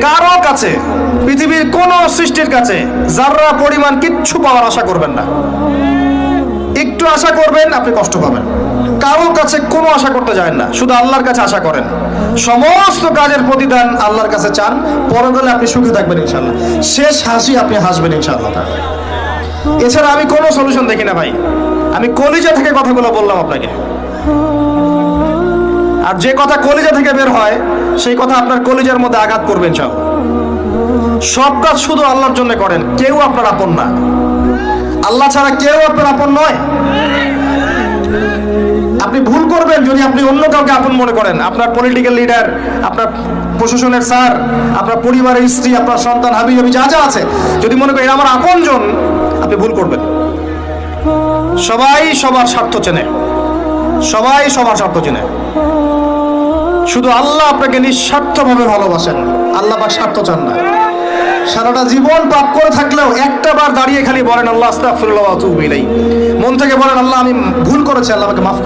কারো কাছে, পৃথিবীর কোন সৃষ্টির কাছে যাররা পরিমাণ কিচ্ছু পাওয়ার আশা করবেন না। একটু আশা করবেন আপনি কষ্ট পাবেন। কারো কাছে কোনো আশা করতে যায় না, শুধু আল্লাহর কাছে আশা করেন। সমস্ত কাজের প্রতিদান আল্লাহর কাছে চান, পরকালে আপনি সুখে থাকবেন ইনশাআল্লাহ। শেষ হাসি আপনি হাসবেন ইনশাআল্লাহ। এছাড়া আমি কোনো সলিউশন দেখি না ভাই। আমি কলিজা থেকে কথাগুলো বললাম আপনাকে, আর যে কথা কলিজা থেকে বের হয় সেই কথা আপনার কলিজার মধ্যে আঘাত করবে ইনশাআল্লাহ। সব কাজ শুধু আল্লাহর জন্য করেন, কেউ আপনার আপন না। আল্লাহ ছাড়া কেউ আপনার আপন নয়। আপনি ভুল করবেন যদি আপনি অন্য কাউকে আপন মনে করেন। আপনার পলিটিক্যাল লিডার, আপনার প্রশাসনের স্যার, আপনার পরিবারের স্ত্রী, আপনার সন্তান, হাবি জাবি যা যা আছে, যদি মনে করেন আমার আপনজন, আপনি ভুল করবেন। সবাই সবার স্বার্থ চেনে, সবাই সবার স্বার্থ চেনে। শুধু আল্লাহ আপনাকে নিঃস্বার্থভাবে ভালোবাসেন, আল্লাহ পাক স্বার্থ চান না। সারাটা জীবন পাপ করে থাকলেও একটা বার দাঁড়িয়ে খালি বলেন আল্লাহ আস্তাগফিরুল্লাহ ওয়া আতুবু ইলাইহি, মন থেকে বলেন আল্লাহ আমি ভুল করেছি, আল্লাহ আমাকে মাফ